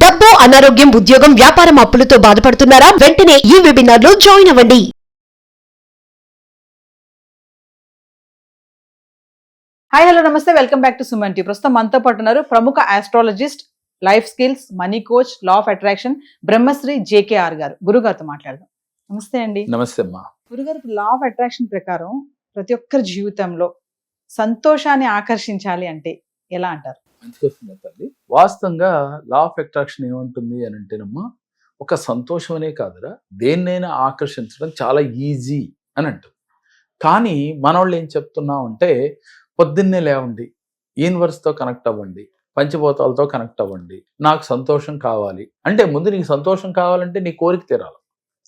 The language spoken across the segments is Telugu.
డబ్బు, అనారోగ్యం, ఉద్యోగం, వ్యాపారం, అప్పులతో బాధపడుతున్నారా? వెంటనే ఈ వెబినార్ లో జాయిన్ అవ్వండి. హాయ్ హలో నమస్తే, welcome back to Suman TV. ప్రస్తుతం మనతో పాటు ఉన్నారు ప్రముఖ astrologist, life skills, money coach, law of attraction Brahmashri JKR గారు. గురుగారితో మాట్లాడదాం. నమస్తే అండి. నమస్తే అమ్మా. గురుగారు, లా ఆఫ్ అట్రాక్షన్ ప్రకారం ప్రతి ఒక్కరి జీవితంలో సంతోషాన్ని ఆకర్షించాలి అంటే ఎలా అంటారు? మంచి క్వశ్చన్ తల్లి. వాస్తవంగా లా ఆఫ్ అట్రాక్షన్ ఏమంటుంది అని అంటేనమ్మా, ఒక సంతోషం అనే కాదురా, దేన్నైనా ఆకర్షించడం చాలా ఈజీ అని అంటుంది. కానీ మనోళ్ళు ఏం చెప్తున్నాం అంటే, పొద్దున్నే లేవండి, యూనివర్స్తో కనెక్ట్ అవ్వండి, పంచభూతాలతో కనెక్ట్ అవ్వండి, నాకు సంతోషం కావాలి అంటే, ముందు నీకు సంతోషం కావాలంటే నీ కోరిక తీరాలి.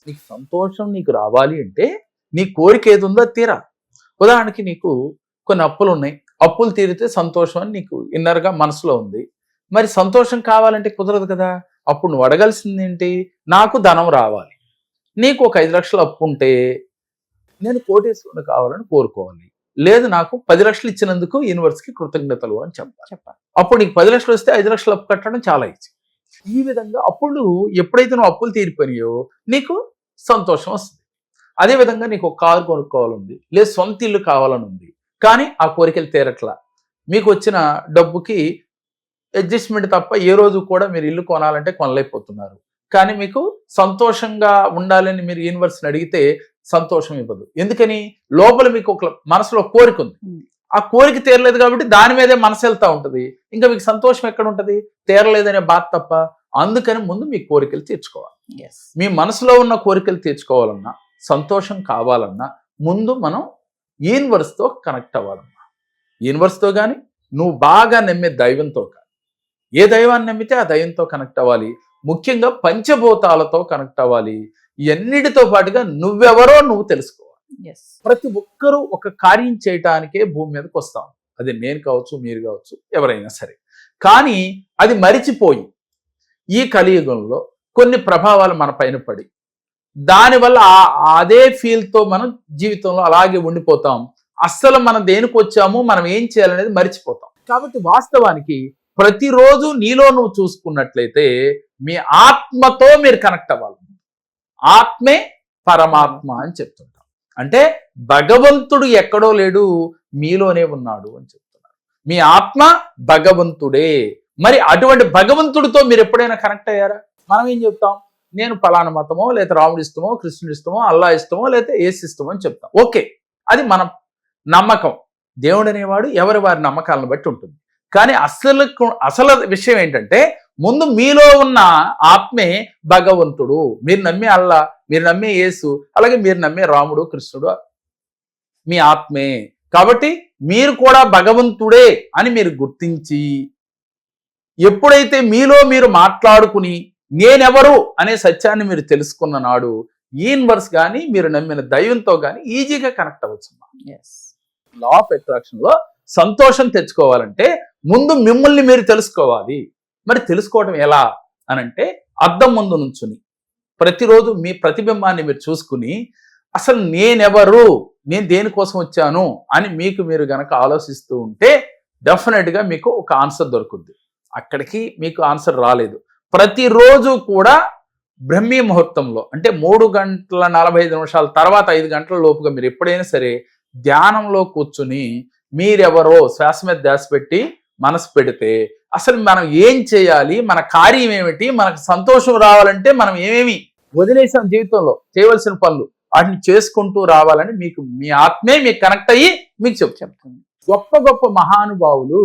నీకు సంతోషం నీకు రావాలి అంటే నీ కోరిక ఏది ఉందో తీరాలి. ఉదాహరణకి నీకు కొన్ని అప్పులు ఉన్నాయి, అప్పులు తీరితే సంతోషం అని నీకు ఇన్నర్గా మనసులో ఉంది. మరి సంతోషం కావాలంటే కుదరదు కదా. అప్పుడు నువ్వు అడగాల్సింది ఏంటి? నాకు ధనం రావాలి. నీకు ఒక 5 లక్షలు అప్పు ఉంటే నేను కోటేశ్వరుడు కావాలని కోరుకోవాలి. లేదు, నాకు 10 లక్షలు ఇచ్చినందుకు యూనివర్స్కి కృతజ్ఞతలు అని చెప్పాలి. అప్పుడు నీకు 10 లక్షలు వస్తే 5 లక్షలు అప్పు కట్టడం చాలా ఈజీ. ఈ విధంగా అప్పుడు ఎప్పుడైతే నువ్వు అప్పులు తీరిపోయినాయో నీకు సంతోషం వస్తుంది. అదేవిధంగా నీకు ఒక కారు కొనుక్కోవాలంది, లేదు సొంత ఇల్లు కావాలని ఉంది, కానీ ఆ కోరికలు తీరట్లా. మీకు వచ్చిన డబ్బుకి అడ్జస్ట్మెంట్ తప్ప ఏ రోజు కూడా మీరు ఇల్లు కొనాలంటే కొనలేకపోతున్నారు. కానీ మీకు సంతోషంగా ఉండాలని మీరు యూనివర్స్ని అడిగితే సంతోషం ఇవ్వదు. ఎందుకని? లోపల మీకు ఒక మనసులో కోరిక ఉంది, ఆ కోరిక తీరలేదు కాబట్టి దాని మీదే మనసు వెళ్తూ ఉంటుంది. ఇంకా మీకు సంతోషం ఎక్కడ ఉంటుంది? తీరలేదనే బాధ తప్ప. అందుకని ముందు మీ కోరికలు తీర్చుకోవాలి. మీ మనసులో ఉన్న కోరికలు తీర్చుకోవాలన్నా, సంతోషం కావాలన్నా ముందు మనం యూనివర్స్తో కనెక్ట్ అవ్వాలన్నా. యూనివర్స్తో కానీ, నువ్వు బాగా నమ్మే దైవంతో కానీ, ఏ దైవాన్ని నమ్మితే ఆ దైవంతో కనెక్ట్ అవ్వాలి. ముఖ్యంగా పంచభూతాలతో కనెక్ట్ అవ్వాలి. ఇవన్నిటితో పాటుగా నువ్వెవరో నువ్వు తెలుసుకోవాలి. ప్రతి ఒక్కరూ ఒక కార్యం చేయటానికే భూమి మీదకి వస్తాం. అది నేను కావచ్చు, మీరు కావచ్చు, ఎవరైనా సరే. కానీ అది మరిచిపోయి ఈ కలియుగంలో కొన్ని ప్రభావాలు మన పైన పడి దానివల్ల అదే ఫీల్తో మనం జీవితంలో అలాగే ఉండిపోతాం. అస్సలు మనం దేనికి వచ్చాము, మనం ఏం చేయాలనేది మరిచిపోతాం. కాబట్టి వాస్తవానికి ప్రతిరోజు నీలో నువ్వు చూసుకున్నట్లయితే మీ ఆత్మతో మీరు కనెక్ట్ అవ్వాలి. ఆత్మే పరమాత్మ అని చెప్తుంటాం. అంటే భగవంతుడు ఎక్కడో లేడు, మీలోనే ఉన్నాడు అని చెప్తున్నారు. మీ ఆత్మ భగవంతుడే. మరి అటువంటి భగవంతుడితో మీరు ఎప్పుడైనా కనెక్ట్ అయ్యారా? మనం ఏం చెప్తాం? నేను ఫలానా మతమో, లేదా రాముడి ఇష్టమో, కృష్ణుడి ఇష్టమో, అల్లా ఇష్టమో, లేదా ఏసు ఇష్టమో అని చెప్తాం. ఓకే, అది మన నమ్మకం. దేవుడు అనేవాడు ఎవరి వారి నమ్మకాలను బట్టి ఉంటుంది. కానీ అసలు విషయం ఏంటంటే, ముందు మీలో ఉన్న ఆత్మే భగవంతుడు. మీరు నమ్మే అల్లా, మీరు నమ్మే యేసు, అలాగే మీరు నమ్మే రాముడు, కృష్ణుడు మీ ఆత్మే. కాబట్టి మీరు కూడా భగవంతుడే అని మీరు గుర్తించి, ఎప్పుడైతే మీలో మీరు మాట్లాడుకుని నేనెవరు అనే సత్యాన్ని మీరు తెలుసుకున్న నాడు యూనివర్స్ కానీ, మీరు నమ్మిన దైవంతో కానీ ఈజీగా కనెక్ట్ అవ్వచ్చు. లా ఆఫ్ అట్రాక్షన్ లో సంతోషం తెచ్చుకోవాలంటే ముందు మిమ్మల్ని మీరు తెలుసుకోవాలి. మరి తెలుసుకోవడం ఎలా అనంటే, అద్దం ముందు నుంచుని ప్రతిరోజు మీ ప్రతిబింబాన్ని మీరు చూసుకుని, అసలు నేనెవరు, నేను దేనికోసం వచ్చాను అని మీకు మీరు గనక ఆలోచిస్తూ ఉంటే డెఫినెట్గా మీకు ఒక ఆన్సర్ దొరుకుద్ది. అక్కడికి మీకు ఆన్సర్ రాలేదు. ప్రతిరోజు కూడా బ్రహ్మీ ముహూర్తంలో, అంటే 3:45 తర్వాత 5 గంటల లోపుగా మీరు ఎప్పుడైనా సరే ధ్యానంలో కూర్చుని మీరెవరో శ్వాస మీద ధ్యాస పెట్టి మనసు పెడితే, అసలు మనం ఏం చేయాలి, మన కార్యం ఏమిటి, మనకు సంతోషం రావాలంటే మనం ఏమేమి వదిలేసాం జీవితంలో చేయవలసిన పనులు, వాటిని చేసుకుంటూ రావాలని మీకు మీ ఆత్మే మీకు కనెక్ట్ అయ్యి మీకు చెప్తుంది. గొప్ప గొప్ప మహానుభావులు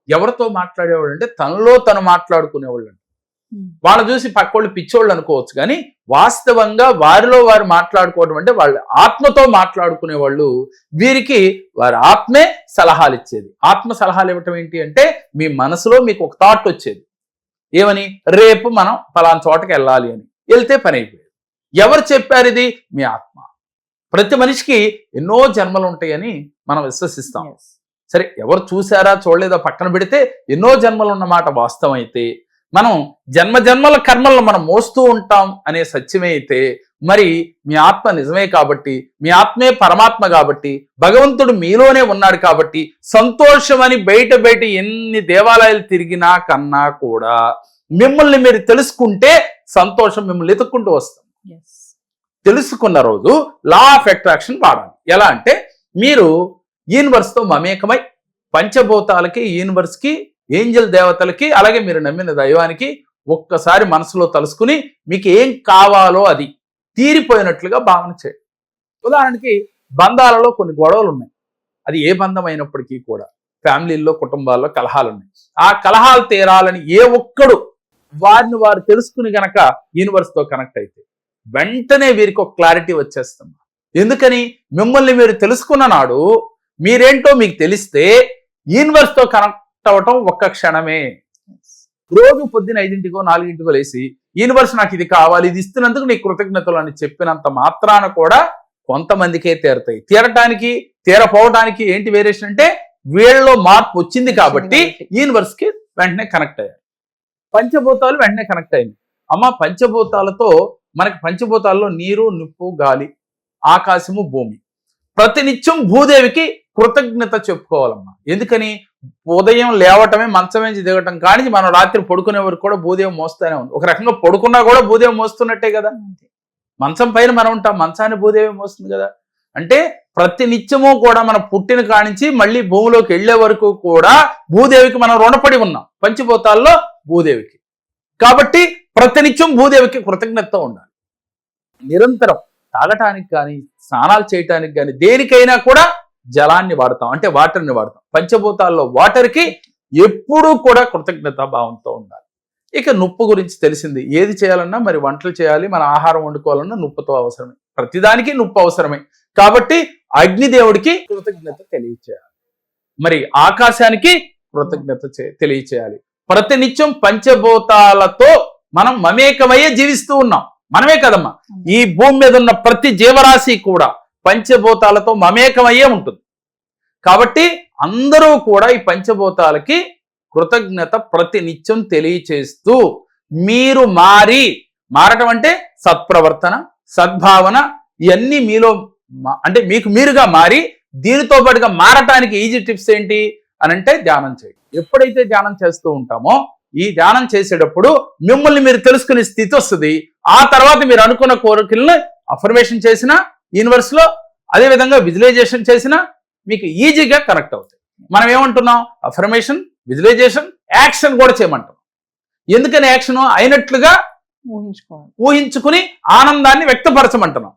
ఎవరితో మాట్లాడేవాళ్ళు అంటే తనలో తను మాట్లాడుకునేవాళ్ళు. వాళ్ళని చూసి పక్కోళ్ళు పిచ్చోళ్ళు అనుకోవచ్చు, కానీ వాస్తవంగా వారిలో వారు మాట్లాడుకోవడం అంటే వాళ్ళ ఆత్మతో మాట్లాడుకునేవాళ్ళు. వీరికి వారి ఆత్మే సలహాలు ఇచ్చేది. ఆత్మ సలహాలు ఇవ్వటం ఏంటి అంటే, మీ మనసులో మీకు ఒక థాట్ వచ్చేది, ఏమని? రేపు మనం ఫలానా చోటకి వెళ్ళాలి అని. వెళ్తే పని అయిపోయేది. ఎవరు చెప్పారు ఇది? మీ ఆత్మ. ప్రతి మనిషికి ఎన్నో జన్మలు ఉంటాయని మనం విశ్వసిస్తాం. సరే, ఎవరు చూసారా చూడలేదా పక్కన పెడితే ఎన్నో జన్మలు ఉన్నమాట వాస్తవం అయితే, మనం జన్మజన్మల కర్మలను మనం మోస్తూ ఉంటాం అనే సత్యమే అయితే, మరి మీ ఆత్మ నిజమే కాబట్టి, మీ ఆత్మే పరమాత్మ కాబట్టి, భగవంతుడు మీలోనే ఉన్నాడు కాబట్టి, సంతోషం అని బయట ఎన్ని దేవాలయాలు తిరిగినా కన్నా కూడా మిమ్మల్ని మీరు తెలుసుకుంటే సంతోషం మిమ్మల్ని ఎత్తుక్కుంటూ వస్తుంది. తెలుసుకున్న రోజు లా ఆఫ్ అట్రాక్షన్ వాడాలి. ఎలా అంటే మీరు యూనివర్స్ తో మమేకమై పంచభూతాలకి, యూనివర్స్ కి, ఏంజల్ దేవతలకి, అలాగే మీరు నమ్మిన దైవానికి ఒక్కసారి మనసులో తలుసుకుని మీకు ఏం కావాలో అది తీరిపోయినట్లుగా భావన చేయండి. ఉదాహరణకి బంధాలలో కొన్ని గొడవలు ఉన్నాయి. అది ఏ బంధం అయినప్పటికీ కూడా ఫ్యామిలీల్లో, కుటుంబాల్లో కలహాలు ఉన్నాయి. ఆ కలహాలు తీరాలని ఏ ఒక్కడు వారిని వారు తెలుసుకుని గనక యూనివర్స్ తో కనెక్ట్ అయితే వెంటనే వీరికి ఒక క్లారిటీ వచ్చేస్తుంది. ఎందుకని? మిమ్మల్ని మీరు తెలుసుకున్న నాడు మీరేంటో మీకు తెలిస్తే యూనివర్స్ తో కనెక్ట్ అవ్వటం ఒక్క క్షణమే. రోజు పొద్దున 5 4 లేసి యూనివర్స్ నాకు ఇది కావాలి, ఇది ఇస్తున్నందుకు నీకు కృతజ్ఞతలు అని చెప్పినంత మాత్రాన కూడా కొంతమందికే తీరతాయి. తీరటానికి తీరపోవటానికి ఏంటి వేరియేషన్ అంటే వీళ్ళలో మార్పు వచ్చింది కాబట్టి యూనివర్స్ కి వెంటనే కనెక్ట్ అయ్యారు. పంచభూతాలు వెంటనే కనెక్ట్ అయింది. అమ్మ పంచభూతాలతో మనకి పంచభూతాల్లో నీరు, నిప్పు, గాలి, ఆకాశము, భూమి. ప్రతినిత్యం భూదేవికి కృతజ్ఞత చెప్పుకోవాలమ్మా. ఎందుకని? ఉదయం లేవటమే, మంచం నుంచి దిగటం కానీ మనం రాత్రి పడుకునే వరకు కూడా భూదేవి మోస్తూనే ఉంది. ఒక రకంగా పడుకున్నా కూడా భూదేవి మోస్తున్నట్టే కదా. మంచం పైన మనం ఉంటాం, మంచాన్ని భూదేవి మోస్తుంది కదా. అంటే ప్రతి నిత్యము కూడా మనం పుట్టిన కానించి మళ్ళీ భూమిలోకి వెళ్లే వరకు కూడా భూదేవికి మనం రుణపడి ఉన్నాం, పంచభూతాల్లో భూదేవికి. కాబట్టి ప్రతినిత్యం భూదేవికి కృతజ్ఞత ఉండాలి. నిరంతరం తాగటానికి కానీ, స్నానాలు చేయటానికి కానీ, దేనికైనా కూడా జలాన్ని వాడతాం, అంటే వాటర్ని వాడతాం. పంచభూతాల్లో వాటర్కి ఎప్పుడూ కూడా కృతజ్ఞత భావంతో ఉండాలి. ఇక నొప్పు గురించి తెలిసింది. ఏది చేయాలన్నా మరి వంటలు చేయాలి, మన ఆహారం వండుకోవాలన్నా నొప్పుతో అవసరమే. ప్రతిదానికి నొప్పు అవసరమే. కాబట్టి అగ్నిదేవుడికి కృతజ్ఞత తెలియచేయాలి, మరి ఆకాశానికి కృతజ్ఞత తెలియచేయాలి. ప్రతినిత్యం పంచభూతాలతో మనం మమేకమయ్యే జీవిస్తూ ఉన్నాం. మనమే కదమ్మా, ఈ భూమి మీద ఉన్న ప్రతి జీవరాశి కూడా పంచభూతాలతో మమేకమయ్యే ఉంటుంది. కాబట్టి అందరూ కూడా ఈ పంచభూతాలకి కృతజ్ఞత ప్రతినిత్యం తెలియచేస్తూ మీరు మారటం అంటే సత్ప్రవర్తన, సద్భావన, ఇవన్నీ మీలో అంటే మీకు మీరుగా మారి దీనితో పాటుగా మారటానికి ఈజీ టిప్స్ ఏంటి అని అంటే ధ్యానం చేయండి. ఎప్పుడైతే ధ్యానం చేస్తూ ఉంటామో ఈ ధ్యానం చేసేటప్పుడు మిమ్మల్ని మీరు తెలుసుకునే స్థితి వస్తుంది. ఆ తర్వాత మీరు అనుకున్న కోరికలను అఫర్మేషన్ చేసిన యూనివర్స్ లో, అదే విధంగా విజువలైజేషన్ చేసినా మీకు ఈజీగా కనెక్ట్ అవుతాయి. మనం ఏమంటున్నాం? అఫర్మేషన్, విజువలైజేషన్, యాక్షన్ కూడా చేయమంటాం. ఎందుకని యాక్షన్? అయినట్లుగా ఊహించుకుని ఆనందాన్ని వ్యక్తపరచమంటున్నాం.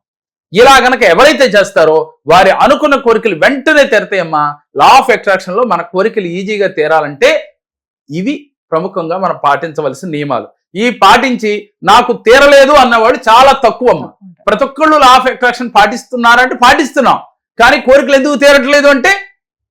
ఇలా గనక ఎవరైతే చేస్తారో వారి అనుకున్న కోరికలు వెంటనే తీరతాయమ్మా. లా ఆఫ్ అట్రాక్షన్ లో మన కోరికలు ఈజీగా తీరాలంటే ఇవి ప్రముఖంగా మనం పాటించవలసిన నియమాలు. ఈ పాటించి నాకు తీరలేదు అన్నవాడు చాలా తక్కువ అమ్మ. ప్రతి ఒక్కళ్ళు లా ఆఫ్ అట్రాక్షన్ పాటిస్తున్నారంటే పాటిస్తున్నాం, కానీ కోరికలు ఎందుకు తీరట్లేదు అంటే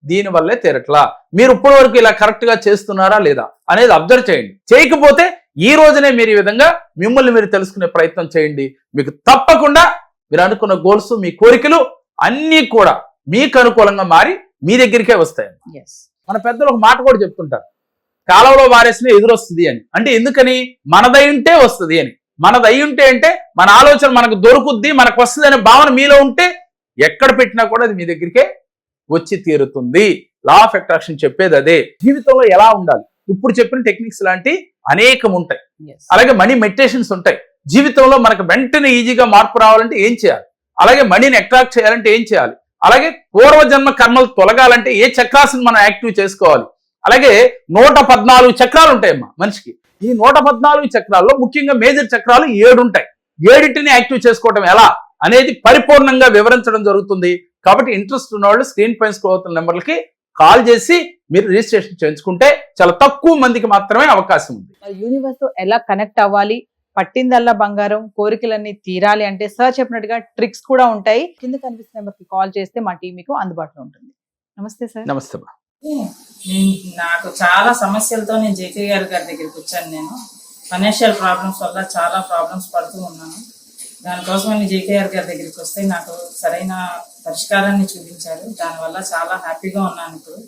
దీనివల్లే తీరట్లా. మీరు ఇప్పటి వరకు ఇలా కరెక్ట్ గా చేస్తున్నారా లేదా అనేది అబ్జర్వ్ చేయండి. చేయకపోతే ఈ రోజునే మీరు ఈ విధంగా మిమ్మల్ని మీరు తెలుసుకునే ప్రయత్నం చేయండి. మీకు తప్పకుండా మీరు అనుకున్న గోల్స్, మీ కోరికలు అన్నీ కూడా మీకు అనుకూలంగా మారి మీ దగ్గరికే వస్తాయి. మన పెద్దలు ఒక మాట కూడా చెప్తుంటారు, కాలంలో వారేసిన ఎదురొస్తుంది అని. అంటే ఎందుకని? మనదై ఉంటే వస్తుంది అని. మనదై ఉంటే అంటే మన ఆలోచన మనకు దొరుకుద్ది, మనకు వస్తుంది అనే భావన మీలో ఉంటే ఎక్కడ పెట్టినా కూడా అది మీ దగ్గరికే వచ్చి తీరుతుంది. లా ఆఫ్ అట్రాక్షన్ చెప్పేది అదే. జీవితంలో ఎలా ఉండాలి, ఇప్పుడు చెప్పిన టెక్నిక్స్ లాంటి అనేకం ఉంటాయి. అలాగే మనీ మెడిటేషన్స్ ఉంటాయి. జీవితంలో మనకు వెంటనే ఈజీగా మార్పు రావాలంటే ఏం చేయాలి, అలాగే మనీని అట్రాక్ట్ చేయాలంటే ఏం చేయాలి, అలాగే పూర్వజన్మ కర్మలు తొలగాలంటే ఏ చక్రాలను మనం యాక్టివ్ చేసుకోవాలి. అలాగే 114 చక్రాలు ఉంటాయమ్మా మనిషికి. ఈ 114 చక్రాల్లో ముఖ్యంగా మేజర్ చక్రాలు 7 ఉంటాయి. 7టిని యాక్టివ్ చేసుకోవటం ఎలా అనేది పరిపూర్ణంగా వివరించడం జరుగుతుంది. కాబట్టి ఇంట్రెస్ట్ ఉన్న వాళ్ళు స్క్రీన్ పైన స్క్రోల్ అవుతున్న నెంబర్లకి కాల్ చేసి మీరు రిజిస్ట్రేషన్ చేయించుకుంటే చాలా తక్కువ మందికి మాత్రమే అవకాశం ఉంది. యూనివర్స్ తో ఎలా కనెక్ట్ అవ్వాలి, పట్టిందల్లా బంగారం, కోరికలన్నీ తీరాలి అంటే సార్ చెప్పినట్టుగా ట్రిక్స్ కూడా ఉంటాయి. కింద కనిపిస్తున్న నెంబర్కి కాల్ చేస్తే మా టీం మీకు అందుబాటులో ఉంటుంది. నమస్తే సార్. నమస్తే. నాకు చాలా సమస్యలతో నేను జేకే గారి దగ్గరికి వచ్చాను. నేను ఫైనాన్షియల్ ప్రాబ్లమ్స్ వల్ల చాలా ప్రాబ్లమ్స్ పడుతూ ఉన్నాను. దానికోసం నేను జేకే గారి దగ్గరికి వస్తే నాకు సరైన పరిష్కారాన్ని చూపించారు. దానివల్ల చాలా హ్యాపీగా ఉన్నాను ఇప్పుడు.